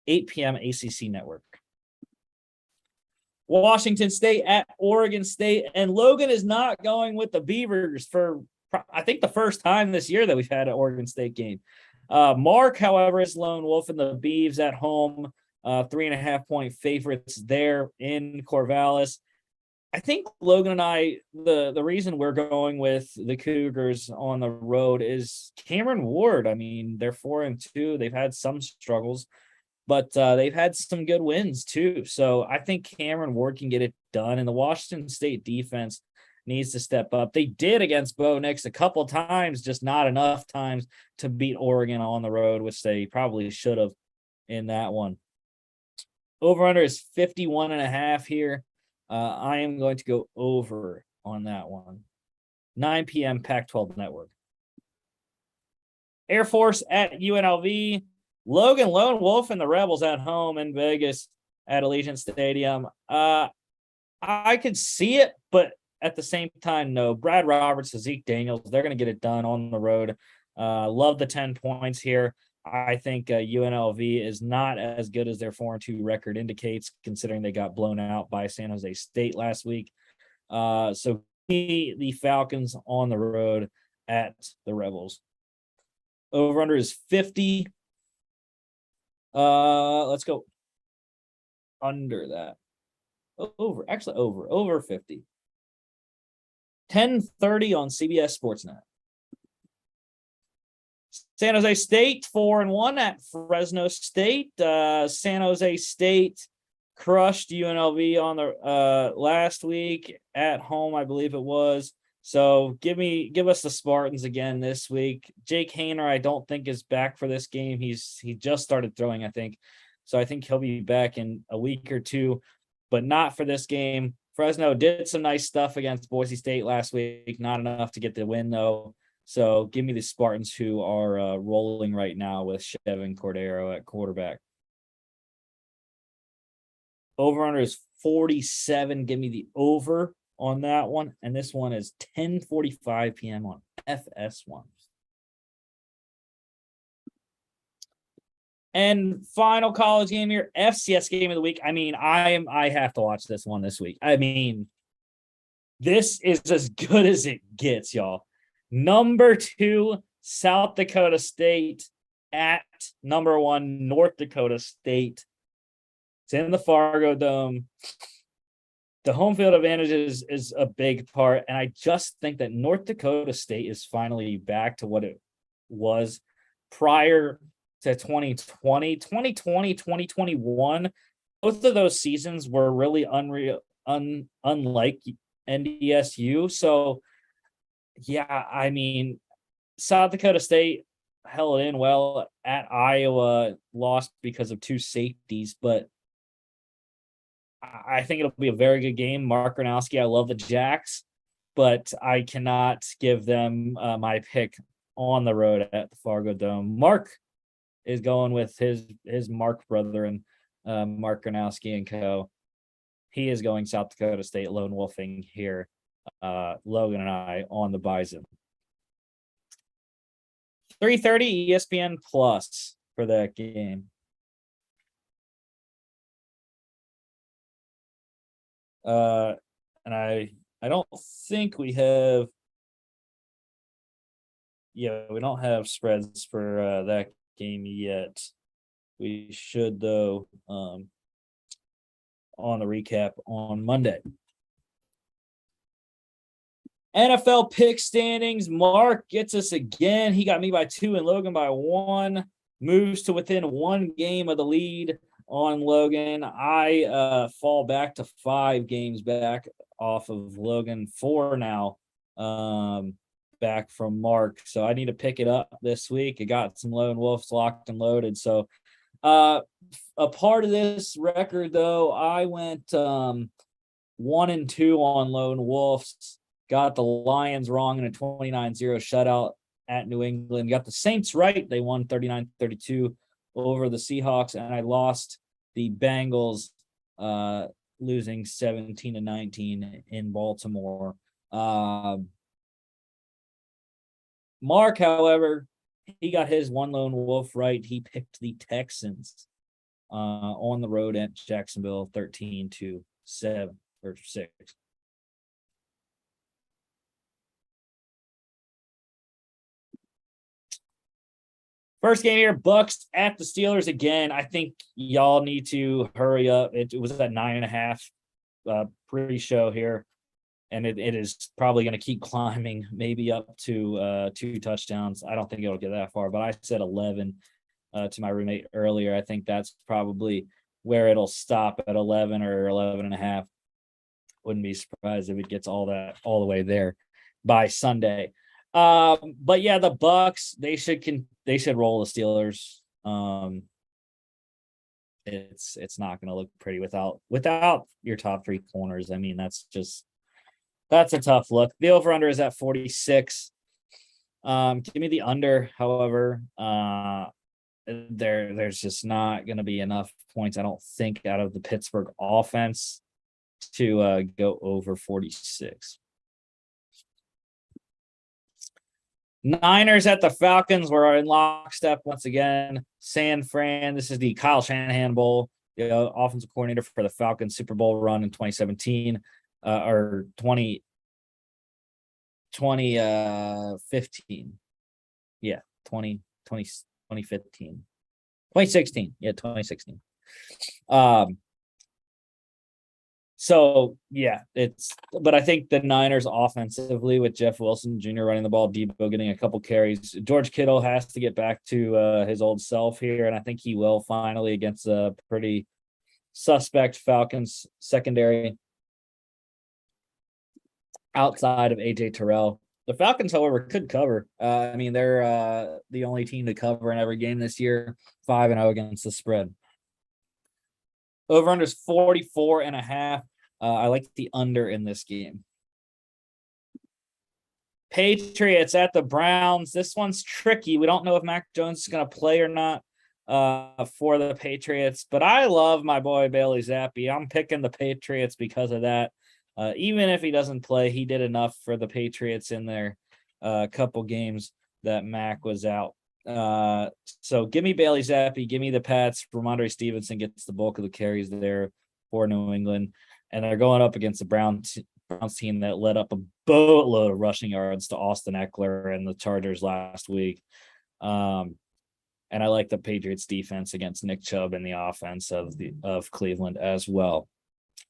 8 p.m. ACC Network. Washington State at Oregon State. And Logan is not going with the Beavers for, I think, the first time this year that we've had an Oregon State game. Mark, however, is lone wolf in the Beavs at home. 3.5 point favorites there in Corvallis. I think Logan and I, the reason we're going with the Cougars on the road is Cameron Ward. I mean, they're 4-2. They've had some struggles, but they've had some good wins too. So I think Cameron Ward can get it done, and the Washington State defense needs to step up. They did against Bo Nix a couple times, just not enough times to beat Oregon on the road, which they probably should have in that one. Over under is 51.5 here. I am going to go over on that one. 9 p.m. Pac-12 Network. Air Force at UNLV. Logan Lone Wolf and the Rebels at home in Vegas at Allegiant Stadium. I could see it, but at the same time, no. Brad Roberts, Zeke Daniels, they're going to get it done on the road. Love the 10 points here. I think UNLV is not as good as their 4-2 record indicates, considering they got blown out by San Jose State last week. So the Falcons on the road at the Rebels. Over under is 50. Let's go under that. Over 50. 10:30 on CBS Sportsnet. San Jose State 4-1 at Fresno State. San Jose State crushed UNLV on the last week at home, I believe it was. So give us the Spartans again this week. Jake Haener, I don't think is back for this game. He just started throwing, I think. So I think he'll be back in a week or two, but not for this game. Fresno did some nice stuff against Boise State last week. Not enough to get the win, though. So give me the Spartans, who are rolling right now with Chevin Cordero at quarterback. Over-under is 47. Give me the over on that one. And this one is 10:45 p.m. on FS1. And final college game here, FCS game of the week. I mean, I have to watch this one this week. I mean, this is as good as it gets, y'all. Number 2, South Dakota State at number 1, North Dakota State. It's in the Fargo Dome. The home field advantage is a big part, and I just think that North Dakota State is finally back to what it was prior to 2020. 2020, 2021, both of those seasons were really unlike NDSU. So, yeah, I mean, South Dakota State held in well at Iowa, lost because of 2 safeties, but I think it'll be a very good game. Mark Gronowski, I love the Jacks, but I cannot give them my pick on the road at the Fargo Dome. Mark is going with his Mark brother and Mark Gronowski and co. He is going South Dakota State lone wolfing here. Logan and I on the Bison. 3:30 ESPN Plus for that game. And I don't think we have. Yeah, we don't have spreads for that game yet. We should, though, on the recap on Monday. NFL pick standings. Mark gets us again. He got me by 2 and Logan by 1. Moves to within 1 game of the lead on Logan. I fall back to 5 games back off of Logan. 4 now back from Mark. So I need to pick it up this week. I got some lone wolves locked and loaded. So a part of this record, though, I went 1-2 on lone wolves. Got the Lions wrong in a 29-0 shutout at New England. Got the Saints right. They won 39-32 over the Seahawks. And I lost the Bengals, losing 17-19 in Baltimore. Mark, however, he got his one lone wolf right. He picked the Texans on the road at Jacksonville 13-7 or 6. First game here, Bucks at the Steelers again. I think y'all need to hurry up. It was at 9.5 pre-show here, and it is probably going to keep climbing, maybe up to 2 touchdowns. I don't think it'll get that far, but I said 11 to my roommate earlier. I think that's probably where it'll stop at 11 or 11.5. Wouldn't be surprised if it gets all the way there by Sunday. But yeah, the Bucks, they should roll the Steelers. It's not going to look pretty without your top 3 corners. I mean, that's a tough look. The over-under is at 46. Give me the under. However, there's just not going to be enough points, I don't think, out of the Pittsburgh offense to go over 46. Niners at the Falcons. We're in lockstep once again. San Fran. This is the Kyle Shanahan Bowl. The offensive coordinator for the Falcons Super Bowl run in 2017 or 2015. Yeah, 2015. 2016. Yeah, 2016. So yeah, but I think the Niners offensively with Jeff Wilson Jr. running the ball, Debo getting a couple carries. George Kittle has to get back to his old self here, and I think he will finally against a pretty suspect Falcons secondary outside of AJ Terrell. The Falcons, however, could cover. I mean, they're the only team to cover in every game this year, 5-0 against the spread. Over under is 44.5. I like the under in this game. Patriots at the Browns. This one's tricky. We don't know if Mac Jones is going to play or not for the Patriots, but I love my boy Bailey Zappi. I'm picking the Patriots because of that. Even if he doesn't play, he did enough for the Patriots in their couple games that Mac was out. So give me Bailey Zappi, give me the Pats. Ramondre Stevenson gets the bulk of the carries there for New England, and they're going up against the Browns team that led up a boatload of rushing yards to Austin Eckler and the Chargers last week. And I like the Patriots defense against Nick Chubb and the offense of Cleveland as well.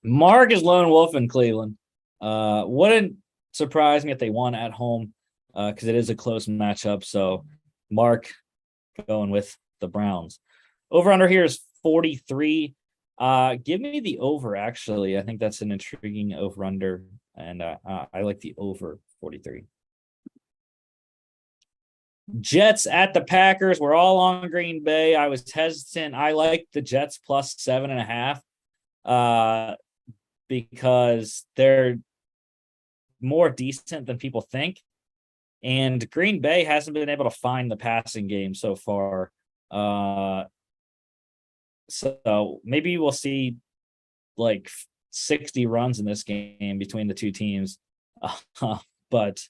Mark is lone wolf in Cleveland. Wouldn't surprise me if they won at home because it is a close matchup. So Mark going with the Browns. Over under here is 43. Give me the over, actually. I think that's an intriguing over under, and I like the over 43. Jets at the Packers. We're all on Green Bay. I was hesitant. I like the Jets plus 7.5 because they're more decent than people think. And Green Bay hasn't been able to find the passing game so far. So maybe we'll see like 60 runs in this game between the two teams. But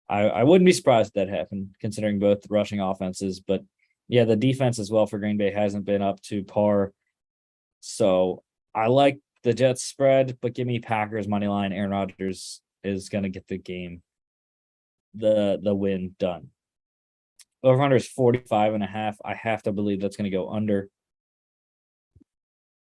I wouldn't be surprised if that happened, considering both rushing offenses. But yeah, the defense as well for Green Bay hasn't been up to par. So I like the Jets spread, but give me Packers money line. Aaron Rodgers is going to get the game, the win done. Over under is 45.5. I have to believe that's going to go under.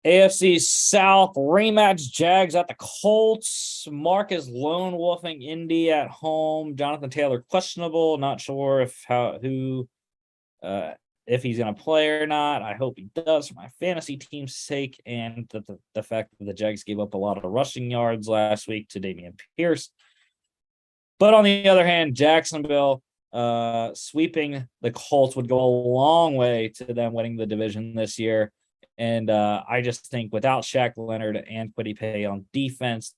AFC South rematch, Jags at the Colts. Mark is lone wolfing Indy at home. Jonathan Taylor questionable. Not sure if he's going to play or not. I hope he does for my fantasy team's sake, and the fact that the Jags gave up a lot of rushing yards last week to Dameon Pierce. But on the other hand, Jacksonville sweeping the Colts would go a long way to them winning the division this year. And I just think without Shaq Leonard and Kwity Paye on defense,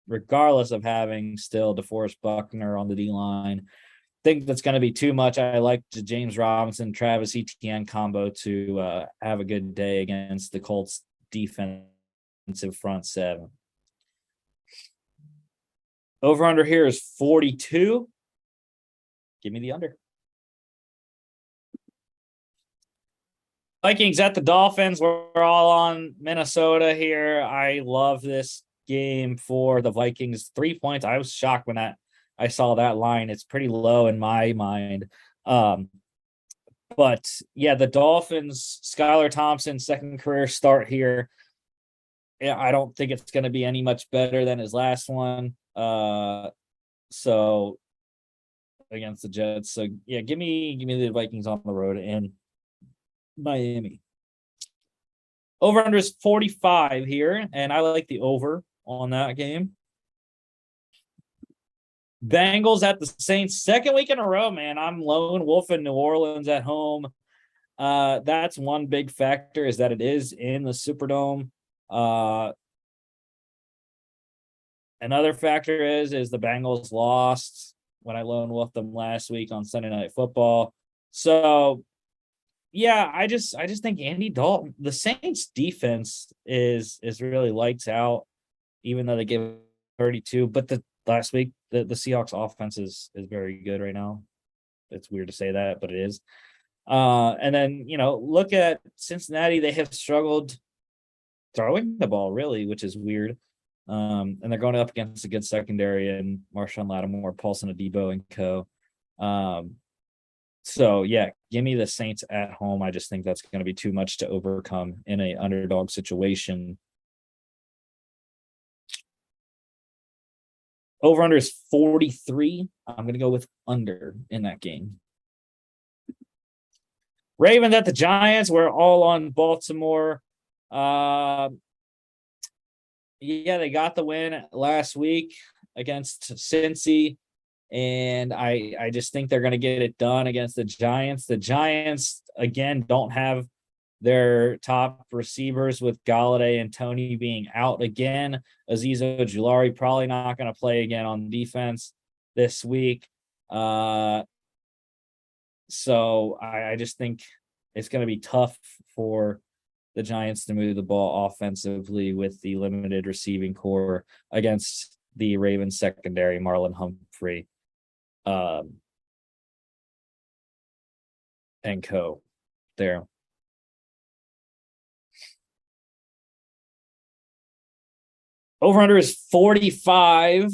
regardless of having still DeForest Buckner on the D-line, think that's going to be too much. I like the James Robinson, Travis Etienne combo to have a good day against the Colts defensive front seven. Over under here is 42. Give me the under. Vikings at the Dolphins. We're all on Minnesota here. I love this game for the Vikings. 3 points. I was shocked when I saw that line. It's pretty low in my mind. But yeah, the Dolphins, Skylar Thompson, second career start here. Yeah, I don't think it's going to be any much better than his last one. So against the Jets. So yeah, give me the Vikings on the road in Miami. Over under is 45 here, and I like the over on that game. Bengals at the Saints, second week in a row, man. I'm lone wolf in New Orleans at home. That's one big factor, is that it is in the Superdome. Another factor is the Bengals lost when I lone wolfed them last week on Sunday Night Football. So yeah, I just think Andy Dalton, the Saints defense is really lights out, even though they gave 32. But the last week, the Seahawks offense is very good right now. It's weird to say that, but it is. And then, look at Cincinnati. They have struggled throwing the ball, really, which is weird. And they're going up against a good secondary and Marshawn Lattimore, Paulson Adebo, and co. So yeah, give me the Saints at home. I just think that's going to be too much to overcome in an underdog situation. Over-under is 43. I'm going to go with under in that game. Ravens at the Giants. We're all on Baltimore. Yeah, they got the win last week against Cincy, and I just think they're going to get it done against the Giants. The Giants, again, don't have their top receivers with Galladay and Tony being out again. Azeez Ojulari probably not going to play again on defense this week. So I just think it's going to be tough for the Giants to move the ball offensively with the limited receiving core against the Ravens secondary, Marlon Humphrey, and co. There. Over-under is 45.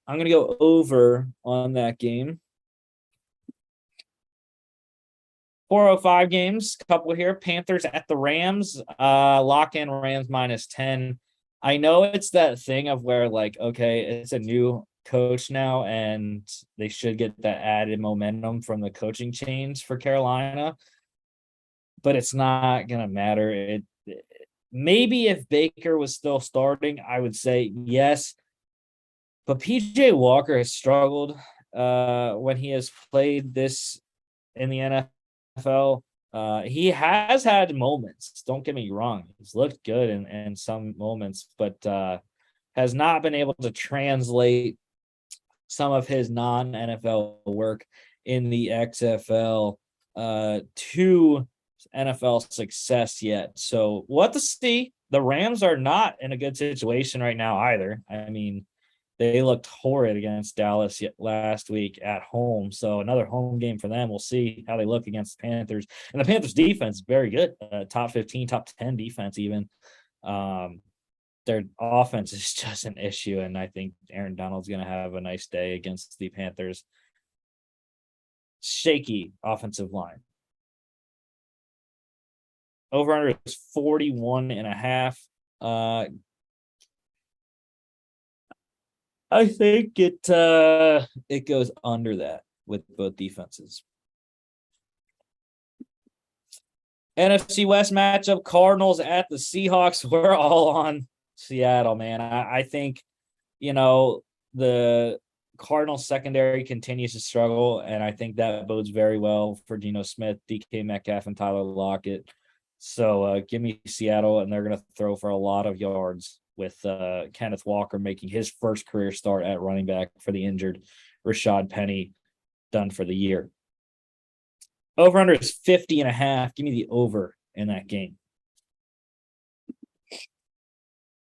I'm going to go over on that game. 405 games, couple here. Panthers at the Rams. Lock in Rams -10. I know it's that thing of where, like, okay, it's a new coach now, and they should get that added momentum from the coaching change for Carolina, but it's not going to matter. Maybe if Baker was still starting, I would say yes. But PJ Walker has struggled when he has played this in the NFL. He has had moments. Don't get me wrong. He's looked good in some moments, but has not been able to translate some of his non-NFL work in the XFL to NFL success yet. So we'll have to see. The Rams are not in a good situation right now either. I mean, they looked horrid against Dallas last week at home. So another home game for them. We'll see how they look against the Panthers. And the Panthers defense is very good. Top 15, top 10 defense even. Their offense is just an issue. And I think Aaron Donald's going to have a nice day against the Panthers. Shaky offensive line. Over-under is 41.5. I think it goes under that with both defenses. NFC West matchup, Cardinals at the Seahawks. We're all on Seattle, man. I think, the Cardinals secondary continues to struggle, and I think that bodes very well for Geno Smith, DK Metcalf, and Tyler Lockett. So give me Seattle, and they're going to throw for a lot of yards with Kenneth Walker making his first career start at running back for the injured Rashad Penny, done for the year. Over-under is 50.5. Give me the over in that game.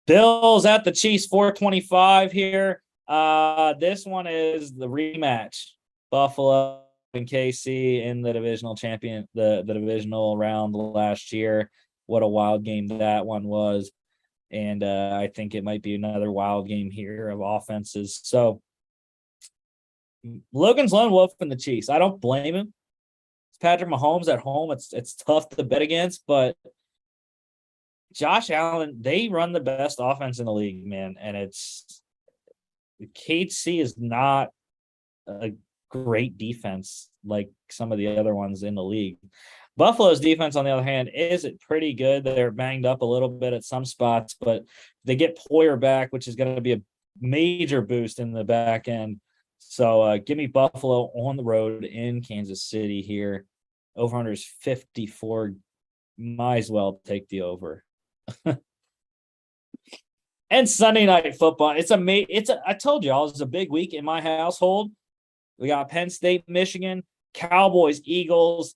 Bills at the Chiefs, 425 here. This one is the rematch. Buffalo and KC in the divisional champion, the divisional round last year. What a wild game that one was. And I think it might be another wild game here of offenses. So Logan's lone wolf in the Chiefs. I don't blame him. It's Patrick Mahomes at home. It's tough to bet against, but Josh Allen, they run the best offense in the league, man. And it's KC is not a great defense like some of the other ones in the league. Buffalo's defense, on the other hand, is pretty good. They're banged up a little bit at some spots, but they get Poyer back, which is going to be a major boost in the back end. So give me Buffalo on the road in Kansas City here. Over-under is 54. Might as well take the over. And Sunday Night Football. I told you all, it's a big week in my household. We got Penn State, Michigan, Cowboys, Eagles.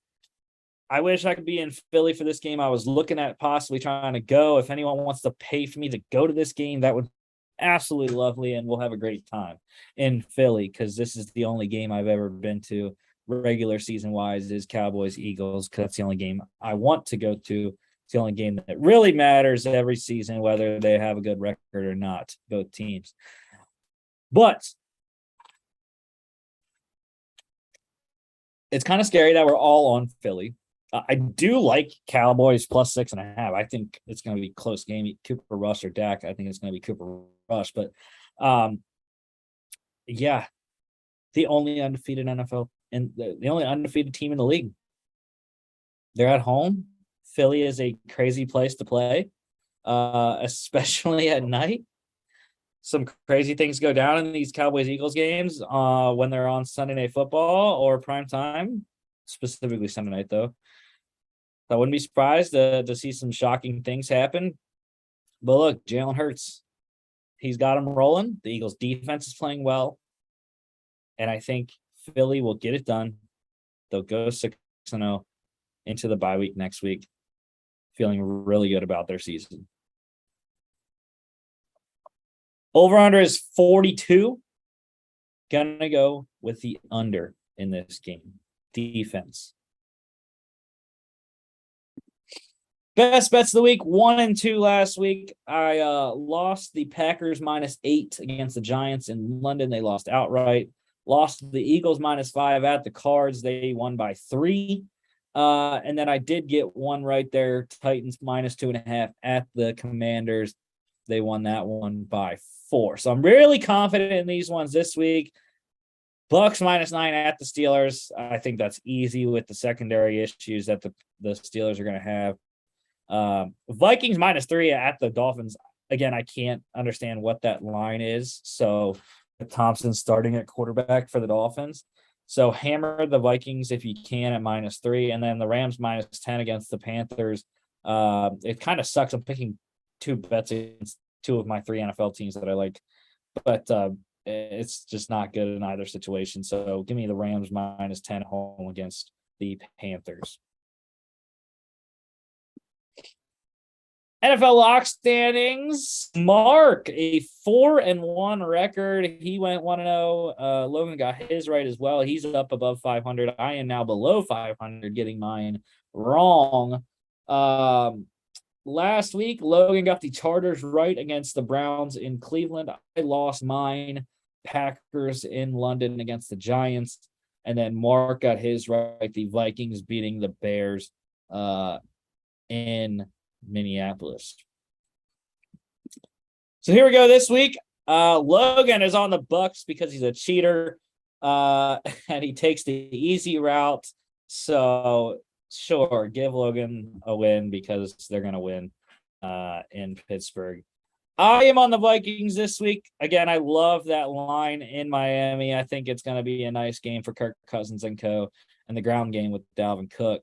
I wish I could be in Philly for this game. I was looking at possibly trying to go. If anyone wants to pay for me to go to this game, that would be absolutely lovely, and we'll have a great time in Philly because this is the only game I've ever been to regular season-wise is Cowboys-Eagles because that's the only game I want to go to. It's the only game that really matters every season, whether they have a good record or not, both teams. But it's kind of scary that we're all on Philly. I do like Cowboys plus 6.5. I think it's going to be a close game. Cooper Rush or Dak. I think it's going to be Cooper Rush. But Yeah, the only undefeated NFL and the only undefeated team in the league. They're at home. Philly is a crazy place to play, especially at night. Some crazy things go down in these Cowboys Eagles games when they're on Sunday Night Football or prime time, specifically Sunday night though. I wouldn't be surprised to see some shocking things happen. But look, Jalen Hurts, he's got him rolling. The Eagles defense is playing well. And I think Philly will get it done. They'll go 6-0 into the bye week next week, feeling really good about their season. Over-under is 42. Gonna go with the under in this game. Defense. Best bets of the week, 1 and 2 last week. I lost the Packers -8 against the Giants in London. They lost outright. Lost the Eagles -5 at the Cards. They won by 3. And then I did get one right there. Titans -2.5 at the Commanders. They won that one by 4. So I'm really confident in these ones this week. Bucks -9 at the Steelers. I think that's easy with the secondary issues that the Steelers are going to have. Vikings -3 at the Dolphins. Again, I can't understand what that line is. So Thompson starting at quarterback for the Dolphins. So hammer the Vikings if you can at -3. And then the Rams -10 against the Panthers. It kind of sucks. I'm picking 2 bets against 2 of my 3 NFL teams that I like. But it's just not good in either situation. So give me the Rams -10 home against the Panthers. NFL lock standings. Mark, a 4-1 record. He went 1-0. Logan got his right as well. He's up above 500. I am now below 500, getting mine wrong. Last week, Logan got the Chargers right against the Browns in Cleveland. I lost mine. Packers in London against the Giants. And then Mark got his right. The Vikings beating the Bears in Minneapolis. So here we go this week. Logan is on the Bucks because he's a cheater. And he takes the easy route. So sure, give Logan a win because they're going to win in Pittsburgh. I am on the Vikings this week. Again, I love that line in Miami. I think it's going to be a nice game for Kirk Cousins and co. And the ground game with Dalvin Cook.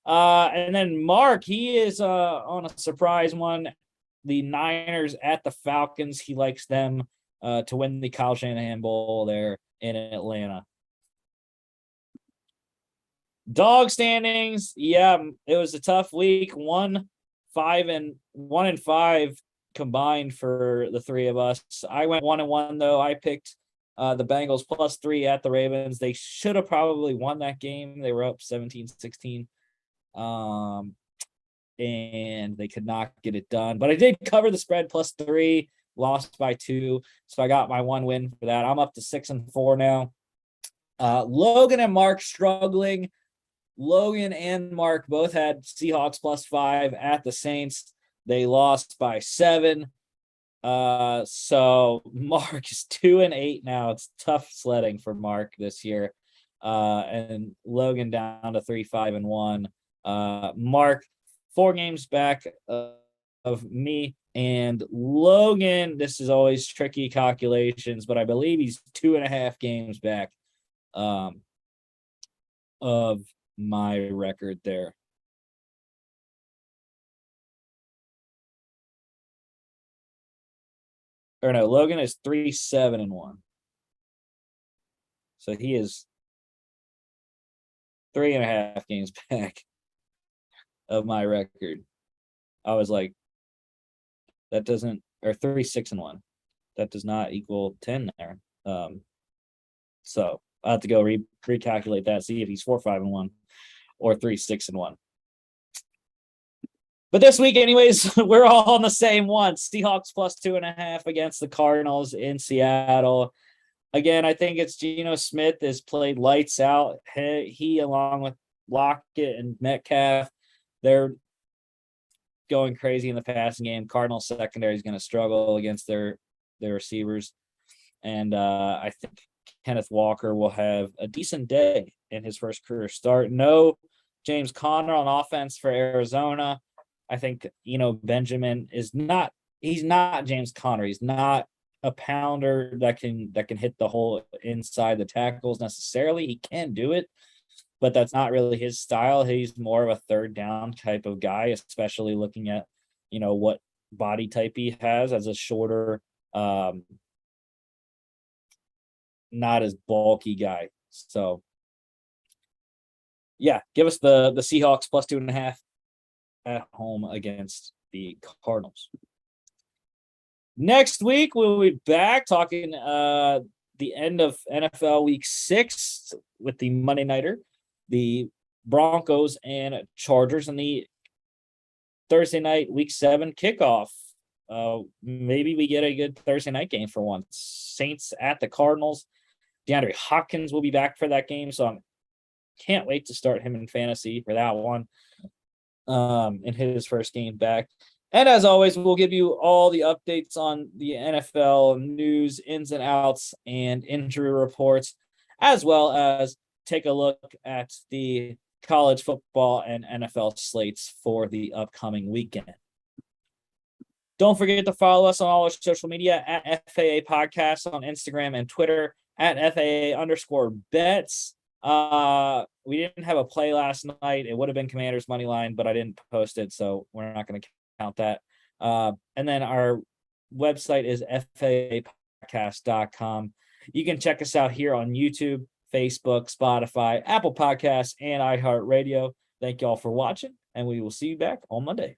And then Mark, he is on a surprise one. The Niners at the Falcons. He likes them to win the Kyle Shanahan Bowl there in Atlanta. Dog standings. Yeah, it was a tough week. 1-5 combined for the 3 of us. I went 1-1 though. I picked the Bengals +3 at the Ravens. They should have probably won that game. They were up 17-16. And they could not get it done. But I did cover the spread +3, lost by 2. So I got my 1 win for that. I'm up to 6-4 now. Logan and Mark struggling. Logan and Mark both had Seahawks +5 at the Saints. They lost by 7. So Mark is 2-8 now. It's tough sledding for Mark this year. And Logan down to 3-5-1. Mark 4 games back of me and Logan. This is always tricky calculations, but I believe he's 2.5 games back of my record there. Or no, Logan is 3-7-1. So he is 3.5 games back of my record. I was like, that doesn't, or 3-6-1. That does not equal 10 there. So I have to go recalculate that, see if he's 4-5-1 or 3-6-1. But this week, anyways, we're all on the same one. Seahawks +2.5 against the Cardinals in Seattle. Again, I think it's Geno Smith has played lights out. He along with Lockett and Metcalf, they're going crazy in the passing game. Cardinals secondary is going to struggle against their receivers. And I think Kenneth Walker will have a decent day in his first career start. No James Conner on offense for Arizona. I think, Benjamin he's not James Conner. He's not a pounder that can hit the hole inside the tackles necessarily. He can do it, but that's not really his style. He's more of a third down type of guy, especially looking at, what body type he has as a shorter, not as bulky guy. So yeah, give us the Seahawks plus 2.5 at home against the Cardinals. Next week we'll be back talking the end of NFL Week 6 with the Monday nighter, the Broncos and Chargers, and the Thursday night Week 7 kickoff. Maybe we get a good Thursday night game for once. Saints at the Cardinals. DeAndre Hopkins will be back for that game, so I can't wait to start him in fantasy for that one. In his first game back. And as always, we'll give you all the updates on the NFL news, ins and outs, and injury reports, as well as take a look at the college football and NFL slates for the upcoming weekend. Don't forget to follow us on all our social media at FAA Podcast on Instagram and Twitter, at FAA_bets. We didn't have a play last night. It would have been Commanders money line, but I didn't post it, so we're not going to count that. And then our website is faapodcast.com. You can check us out here on YouTube, Facebook, Spotify, Apple Podcasts, and iHeartRadio. Thank you all for watching, and we will see you back on Monday.